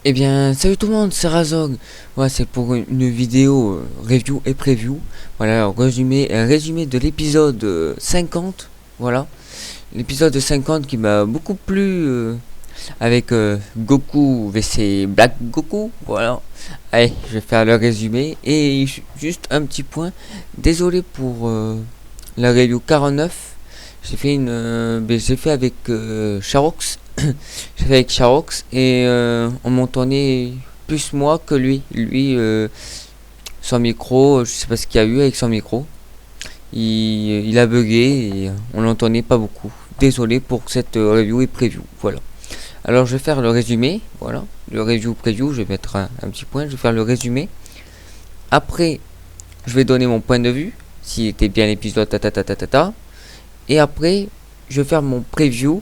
Eh bien, salut tout le monde, c'est Razog. Voilà, c'est pour une vidéo review et preview. Voilà, un résumé de l'épisode 50. Voilà, l'épisode 50 qui m'a beaucoup plu avec Goku vs Black Goku. Voilà, allez, je vais faire le résumé. Et juste un petit point, désolé pour la review 49. J'ai fait avec Charox. J'ai fait avec Charox et on m'entendait plus moi que lui. Lui, son micro, je sais pas ce qu'il y a eu avec son micro. Il a bugué et on l'entendait pas beaucoup. Désolé pour cette review et preview. Voilà. Alors je vais faire le résumé. Voilà. Le review preview, je vais mettre un petit point. Je vais faire le résumé. Après, je vais donner mon point de vue. S'il était bien l'épisode, et après, je vais faire mon preview.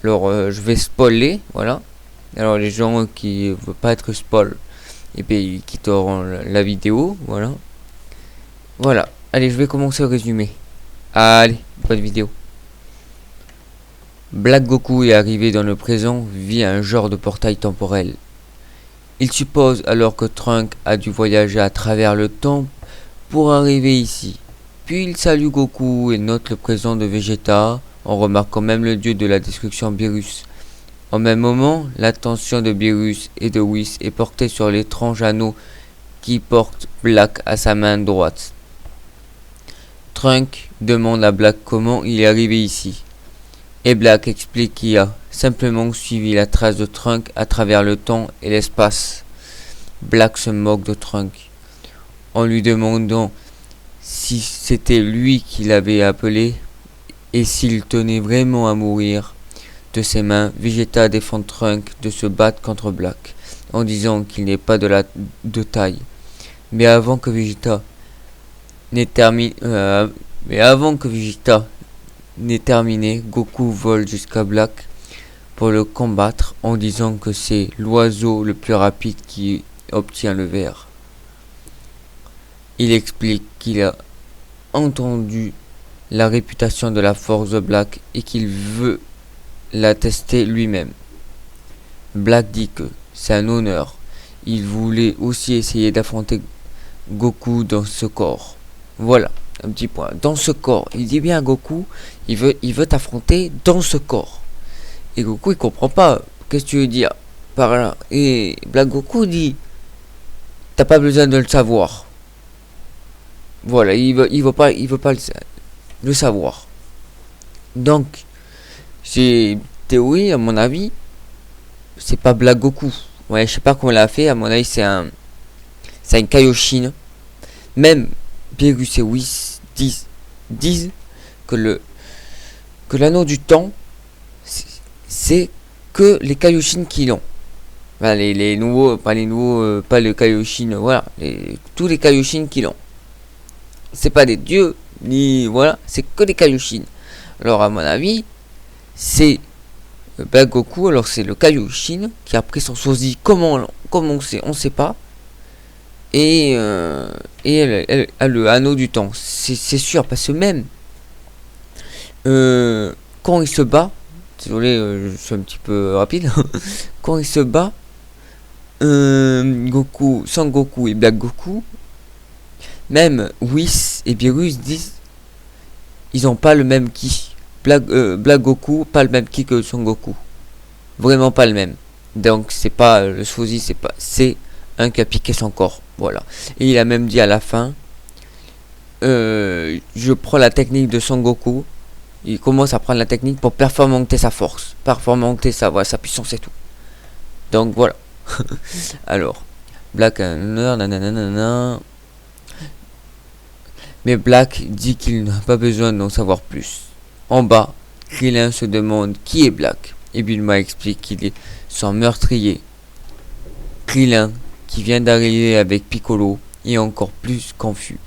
Alors, je vais spoiler, voilà. Alors, les gens qui ne veulent pas être spoil, et bien, ils quitteront la vidéo, voilà. Voilà. Allez, je vais commencer le résumé. Allez, bonne vidéo. Black Goku est arrivé dans le présent via un genre de portail temporel. Il suppose alors que Trunk a dû voyager à travers le temps pour arriver ici. Puis il salue Goku et note le présent de Vegeta, en remarquant même le dieu de la destruction Beerus. Au même moment, l'attention de Beerus et de Whis est portée sur l'étrange anneau qui porte Black à sa main droite. Trunk demande à Black comment il est arrivé ici. Et Black explique qu'il a simplement suivi la trace de Trunk à travers le temps et l'espace. Black se moque de Trunk en lui demandant si c'était lui qui l'avait appelé et s'il tenait vraiment à mourir. De ses mains, Vegeta défend Trunk de se battre contre Black, en disant qu'il n'est pas de taille. Mais avant que Vegeta n'ait terminé, Goku vole jusqu'à Black pour le combattre en disant que c'est l'oiseau le plus rapide qui obtient le verre. Il explique qu'il a entendu la réputation de la force de Black et qu'il veut la tester lui-même. Black dit que c'est un honneur. Il voulait aussi essayer d'affronter Goku dans ce corps. Voilà, un petit point. Dans ce corps. Il dit bien à Goku, il veut t'affronter dans ce corps. Et Goku il comprend pas. Qu'est-ce que tu veux dire par là? Et Black Goku dit, t'as pas besoin de le savoir. Voilà, il veut pas le savoir. Donc, c'est théorie, à mon avis, c'est pas Black Goku. Ouais, je sais pas comment il a fait, à mon avis, c'est une Kaioshin. Même Beerus et Whis disent que l'anneau du temps, c'est que les Kaioshin qui l'ont. Enfin, les nouveaux, pas les Kaioshin, voilà, tous les Kaioshin qui l'ont. C'est pas des dieux, ni voilà, c'est que des Kaioshin. Alors à mon avis, c'est Black Goku, alors c'est le Kaioshin qui a pris son sosie, comment on sait, on sait pas. Et elle a le anneau du temps, c'est sûr, parce que même quand il se bat, désolé, je suis un petit peu rapide, quand il se bat, Son Goku et Black Goku, même Whis et Beerus disent ils ont pas le même ki. Black Goku, pas le même ki que Son Goku. Vraiment pas le même. Donc c'est pas le sosie, c'est un qui a piqué son corps. Voilà. Et il a même dit à la fin, je prends la technique de Son Goku. Il commence à prendre la technique pour performanter sa force, performanter sa puissance et tout. Donc voilà. Alors, Black, nanana. Mais Black dit qu'il n'a pas besoin d'en savoir plus. En bas, Krillin se demande qui est Black, et Bulma explique qu'il est son meurtrier. Krillin, qui vient d'arriver avec Piccolo, est encore plus confus.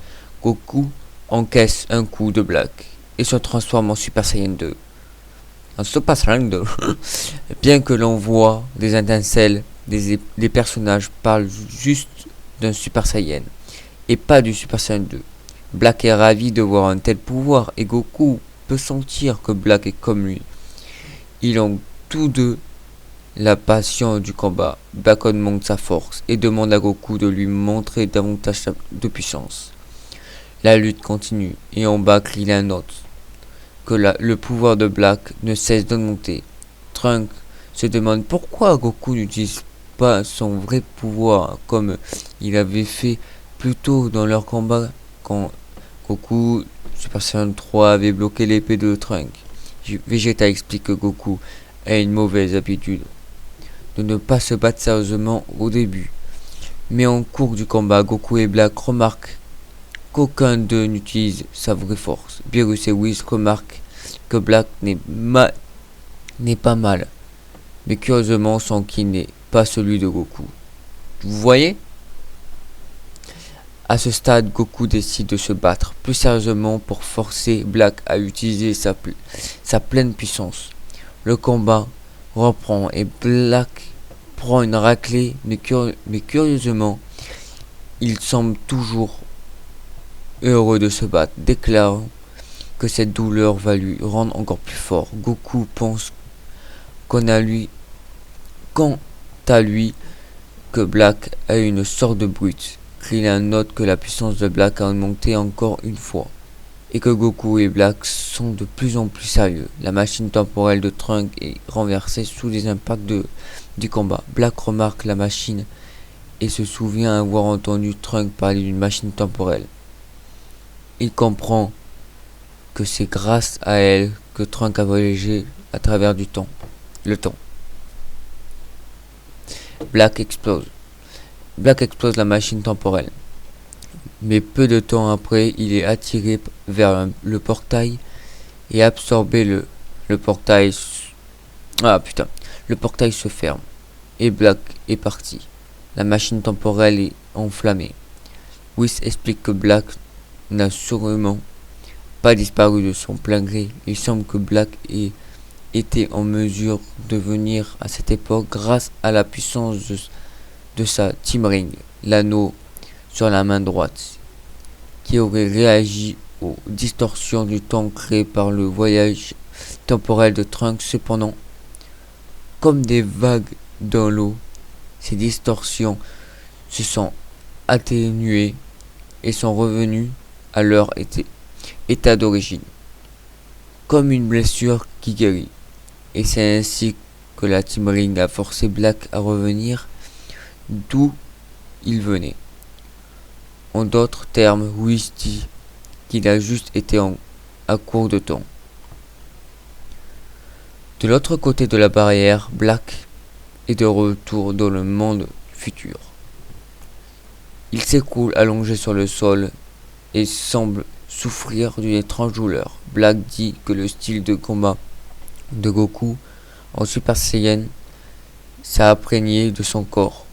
Goku encaisse un coup de Black et se transforme en Super Saiyan 2. En Super Saiyan 2. Bien que l'on voit des étincelles, des personnages parlent juste d'un Super Saiyan et pas du Super Saiyan 2. Black est ravi de voir un tel pouvoir et Goku peut sentir que Black est comme lui. Ils ont tous deux la passion du combat, Black augmente sa force et demande à Goku de lui montrer davantage de puissance. La lutte continue et en bas Krillin note que le pouvoir de Black ne cesse d'augmenter. Trunks se demande pourquoi Goku n'utilise pas son vrai pouvoir comme il avait fait plus tôt dans leur combat quand Goku Super Saiyan 3 avait bloqué l'épée de Trunks. Vegeta explique que Goku a une mauvaise habitude de ne pas se battre sérieusement au début. Mais en cours du combat, Goku et Black remarquent qu'aucun d'eux n'utilise sa vraie force. Beerus et Whis remarquent que Black n'est pas mal, mais curieusement son ki n'est pas celui de Goku. Vous voyez? À ce stade, Goku décide de se battre plus sérieusement pour forcer Black à utiliser sa pleine puissance. Le combat reprend et Black prend une raclée, mais curieusement, il semble toujours heureux de se battre, déclarant que cette douleur va lui rendre encore plus fort. Goku pense quant à lui que Black a une sorte de brute. Krillin note que la puissance de Black a augmenté encore une fois et que Goku et Black sont de plus en plus sérieux. La machine temporelle de Trunks est renversée sous les impacts du combat. Black remarque la machine et se souvient avoir entendu Trunks parler d'une machine temporelle. Il comprend que c'est grâce à elle que Trunks a voyagé à travers le temps. Black explose la machine temporelle. Mais peu de temps après, il est attiré vers le portail et absorbé le portail. Ah putain. Le portail se ferme et Black est parti. La machine temporelle est enflammée. Whis explique que Black n'a sûrement pas disparu de son plein gré. Il semble que Black ait été en mesure de venir à cette époque grâce à la puissance de sa Team Ring, l'anneau sur la main droite, qui aurait réagi aux distorsions du temps créées par le voyage temporel de Trunks. Cependant, comme des vagues dans l'eau, ces distorsions se sont atténuées et sont revenues à leur état d'origine, comme une blessure qui guérit. Et c'est ainsi que la Team Ring a forcé Black à revenir d'où il venait. En d'autres termes, Whis dit qu'il a juste été à court de temps. De l'autre côté de la barrière, Black est de retour dans le monde futur. Il s'écoule allongé sur le sol et semble souffrir d'une étrange douleur. Black dit que le style de combat de Goku en Super Saiyan s'est imprégné de son corps,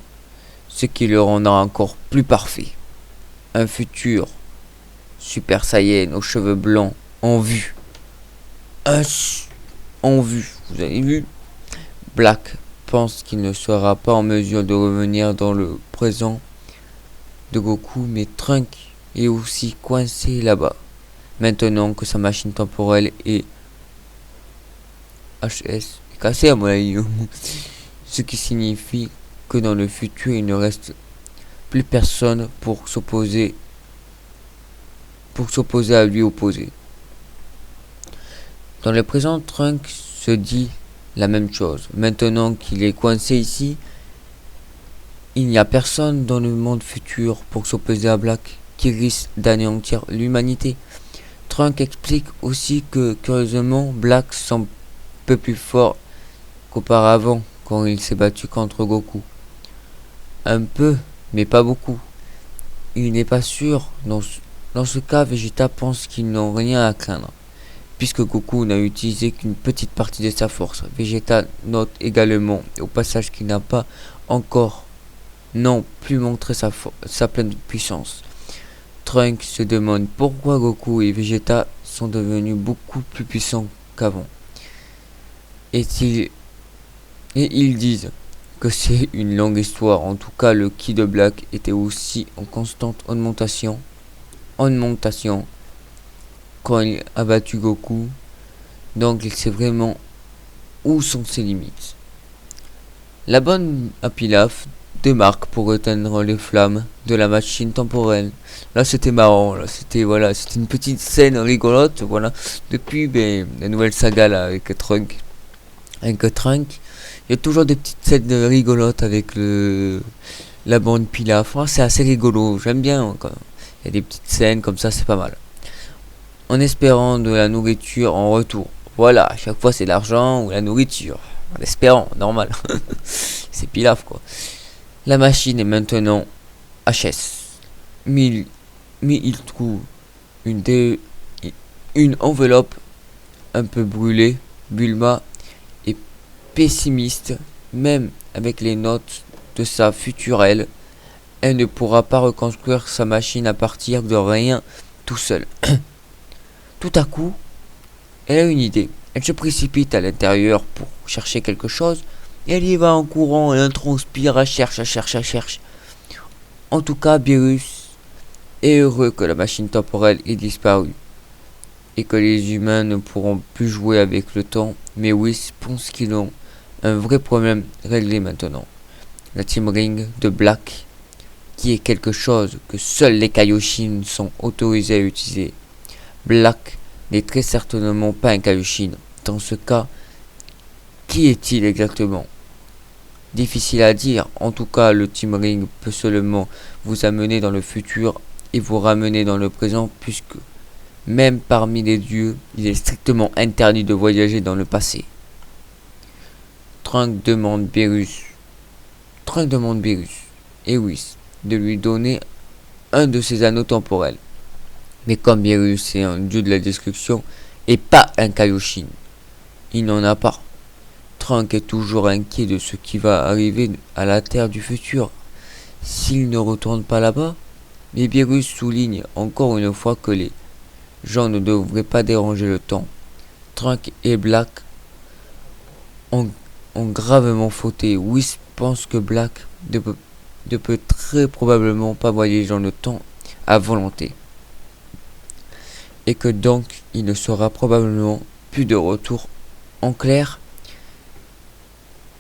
ce qui le rendra encore plus parfait. Un futur Super Saiyan aux cheveux blancs en vue. En vue, vous avez vu? Black pense qu'il ne sera pas en mesure de revenir dans le présent de Goku, mais Trunks est aussi coincé là-bas, maintenant que sa machine temporelle est cassée à mon avis. Ce qui signifie que dans le futur il ne reste plus personne pour s'opposer à lui opposer. Dans le présent, Trunks se dit la même chose. Maintenant qu'il est coincé ici, il n'y a personne dans le monde futur pour s'opposer à Black, qui risque d'anéantir l'humanité. Trunks explique aussi que, curieusement, Black semble peu plus fort qu'auparavant quand il s'est battu contre Goku. Un peu, mais pas beaucoup. Il n'est pas sûr. Dans ce cas, Vegeta pense qu'ils n'ont rien à craindre, puisque Goku n'a utilisé qu'une petite partie de sa force. Vegeta note également au passage qu'il n'a pas encore non plus montré sa pleine puissance. Trunks se demande pourquoi Goku et Vegeta sont devenus beaucoup plus puissants qu'avant. Et ils disent que c'est une longue histoire. En tout cas, le ki de Black était aussi en constante augmentation quand il a battu Goku. Donc il sait vraiment où sont ses limites. La bonne à Pilaf démarque pour éteindre les flammes de la machine temporelle. Là c'était marrant, là c'était voilà, c'était une petite scène rigolote, voilà. Depuis la nouvelle saga là avec Trunk. Il y a toujours des petites scènes rigolotes avec la bande Pilaf. C'est assez rigolo, j'aime bien quand il y a des petites scènes comme ça, c'est pas mal. En espérant de la nourriture en retour. Voilà, à chaque fois c'est l'argent ou la nourriture. En espérant, normal. C'est Pilaf quoi. La machine est maintenant HS. Mais il trouve une enveloppe un peu brûlée. Bulma est pessimiste, même avec les notes de sa future elle. Elle ne pourra pas reconstruire sa machine à partir de rien tout seul. Tout à coup, elle a une idée. Elle se précipite à l'intérieur pour chercher quelque chose. Elle y va en courant, elle transpire, elle cherche. En tout cas, Beerus est heureux que la machine temporelle ait disparu et que les humains ne pourront plus jouer avec le temps, mais Whis pense qu'ils ont un vrai problème réglé maintenant. La Team Ring de Black, qui est quelque chose que seuls les Kaioshin sont autorisés à utiliser. Black n'est très certainement pas un Kaioshin. Dans ce cas, qui est-il exactement? Difficile à dire, en tout cas le Team Ring peut seulement vous amener dans le futur et vous ramener dans le présent, puisque même parmi les dieux, il est strictement interdit de voyager dans le passé. Trunk demande Beerus et Whis de lui donner un de ses anneaux temporels. Mais comme Beerus est un dieu de la destruction et pas un Kaioshin, il n'en a pas. Trunk est toujours inquiet de ce qui va arriver à la Terre du futur s'il ne retourne pas là-bas. Mais Beerus souligne encore une fois que les gens ne devraient pas déranger le temps. Trunk et Black ont gravement fauté. Whis pense que Black ne peut très probablement pas voyager dans le temps à volonté. Et que donc il ne sera probablement plus de retour. En clair,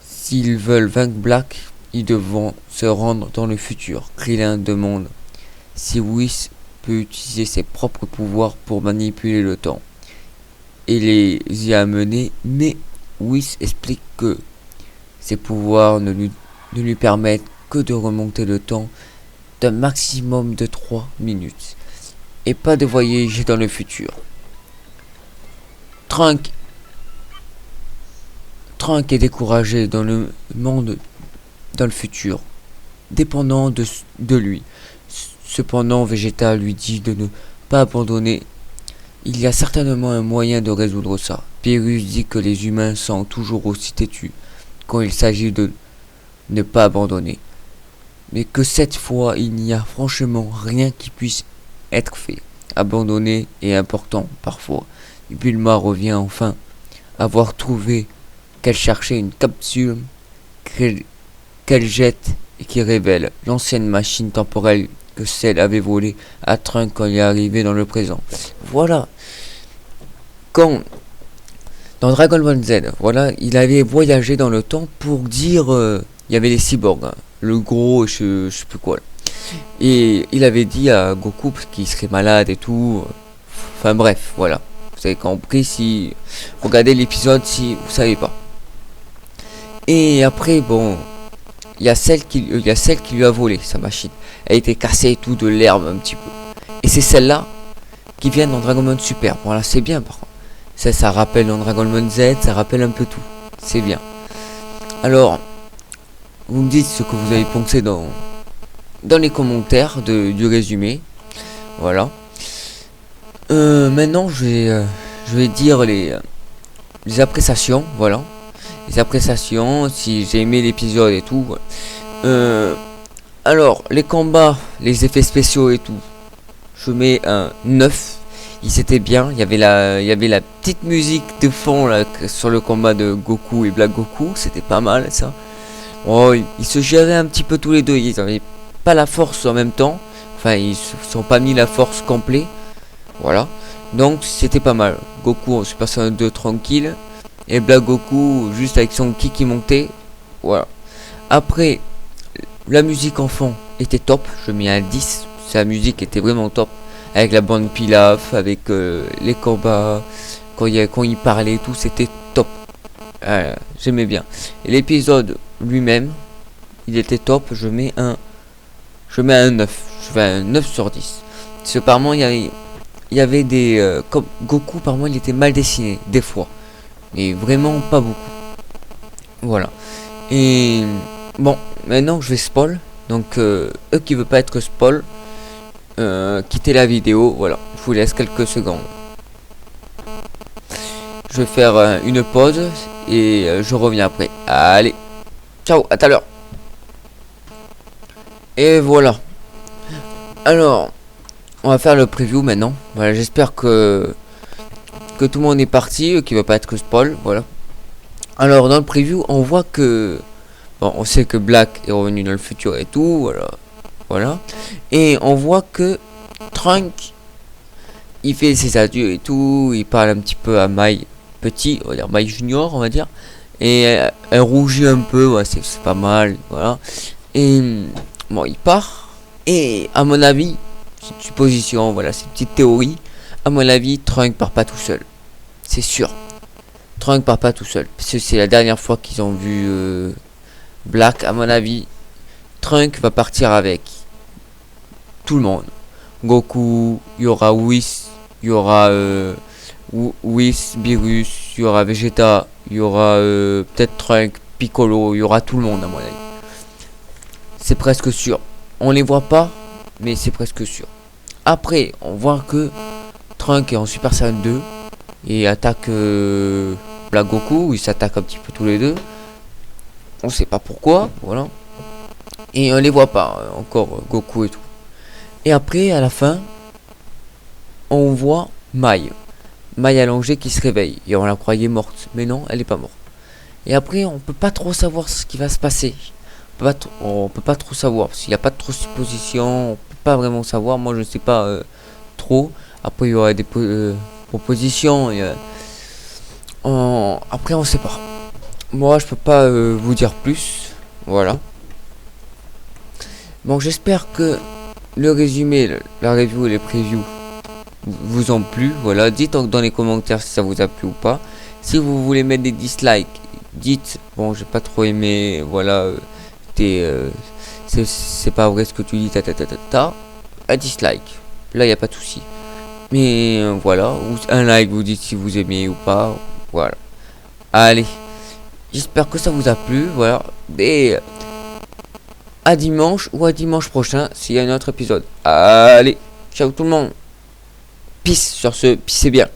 s'ils veulent vaincre Black, ils devront se rendre dans le futur. Krillin demande si Whis peut utiliser ses propres pouvoirs pour manipuler le temps et les y amener, mais Whis explique que ses pouvoirs ne lui permettent que de remonter le temps d'un maximum de 3 minutes et pas de voyager dans le futur. Trunk est découragé dans le monde, dans le futur, dépendant de lui. Cependant, Vegeta lui dit de ne pas abandonner. Il y a certainement un moyen de résoudre ça. Beerus dit que les humains sont toujours aussi têtus quand il s'agit de ne pas abandonner. Mais que cette fois, il n'y a franchement rien qui puisse être fait. Abandonner est important parfois. Bulma revient enfin avoir trouvé qu'elle cherchait une capsule qu'elle jette et qui révèle l'ancienne machine temporelle que celle avait volée à Trunk quand il est arrivé dans le présent. Voilà. Quand dans Dragon Ball Z, voilà, il avait voyagé dans le temps pour dire il y avait les cyborgs, hein, le gros, je sais plus quoi. Là. Et il avait dit à Goku qu'il serait malade et tout. Enfin bref, voilà. Vous avez compris si vous regardez l'épisode si vous savez pas. Et après, bon, il y a celle qui lui a volé sa machine. Elle a été cassée et tout, de l'herbe un petit peu. Et c'est celle-là qui vient dans Dragon Ball Super. Voilà, c'est bien par contre. Ça rappelle dans Dragon Ball Z, ça rappelle un peu tout. C'est bien. Alors, vous me dites ce que vous avez pensé dans les commentaires du résumé. Voilà. Maintenant, je vais dire les appréciations. Voilà. Les appréciations, si j'ai aimé l'épisode et tout. Alors, les combats, les effets spéciaux et tout, je mets un 9. Ils étaient bien. Il y avait la petite musique de fond là, sur le combat de Goku et Black Goku. C'était pas mal ça. Oh, ils se géraient un petit peu tous les deux. Ils avaient pas la force en même temps. Enfin, ils se sont pas mis la force complète. Voilà. Donc, c'était pas mal. Goku en Super Saiyan 2 tranquille. Et Black Goku juste avec son ki qui montait. Voilà. Après, la musique en fond était top, je mets un 10. Sa musique était vraiment top, avec la bande Pilaf, avec les combats, quand il parlait et tout, c'était top. J'aimais bien. Et l'épisode lui-même, il était top, je mets un 9. Je fais un 9 sur 10. Parce que par moment, il y avait des... comme Goku, par moment, il était mal dessiné, des fois. Mais vraiment pas beaucoup. Voilà. Et bon, maintenant je vais spoil. Donc, eux qui veulent pas être spoil, quittez la vidéo. Voilà, je vous laisse quelques secondes. Je vais faire une pause et je reviens après. Allez, ciao, à tout à l'heure. Et voilà. Alors, on va faire le preview maintenant. Voilà, j'espère que tout le monde est parti, qui va pas être spoil. Voilà. Alors, dans le preview, on voit que bon, on sait que Black est revenu dans le futur et tout. Voilà, voilà. Et on voit que Trunk, il fait ses adieux et tout. Il parle un petit peu à Mai petit, on va dire Mai Junior, on va dire. Et elle rougit un peu. Ouais, c'est pas mal. Voilà. Et bon, il part. Et à mon avis, c'est une supposition, voilà, c'est une petite théorie. À mon avis, Trunk part pas tout seul. C'est sûr. Trunk part pas tout seul. Parce que c'est la dernière fois qu'ils ont vu Black. À mon avis, Trunk va partir avec tout le monde. Goku, il y aura Whis, il y aura Whis, Beerus, il y aura Vegeta, il y aura peut-être Trunk, Piccolo, il y aura tout le monde à mon avis. C'est presque sûr. On les voit pas, mais c'est presque sûr. Après, on voit que Trunk est en Super Saiyan 2 et attaque Black Goku. Ils s'attaquent un petit peu tous les deux. On sait pas pourquoi, voilà. Et on les voit pas encore Goku et tout. Et après, à la fin, on voit Mai allongée qui se réveille. Et on la croyait morte, mais non, elle est pas morte. Et après, on peut pas trop savoir ce qui va se passer. On peut pas trop savoir parce qu'il n'y a pas trop de suppositions. On peut pas vraiment savoir. Moi, je ne sais pas trop. Après, il y aura des propositions. Et, après, on sait pas. Moi, je peux pas vous dire plus. Voilà. Bon, j'espère que le résumé, la review et les previews vous ont plu. Voilà. Dites dans les commentaires si ça vous a plu ou pas. Si vous voulez mettre des dislikes, dites. Bon, j'ai pas trop aimé. Voilà. C'est pas vrai ce que tu dis, un dislike, là il y a pas de souci, mais voilà, ou un like, vous dites si vous aimez ou pas, voilà. Allez, j'espère que ça vous a plu, voilà, et à dimanche ou à dimanche prochain s'il y a un autre épisode. Allez, ciao tout le monde, peace, sur ce, peace c'est bien.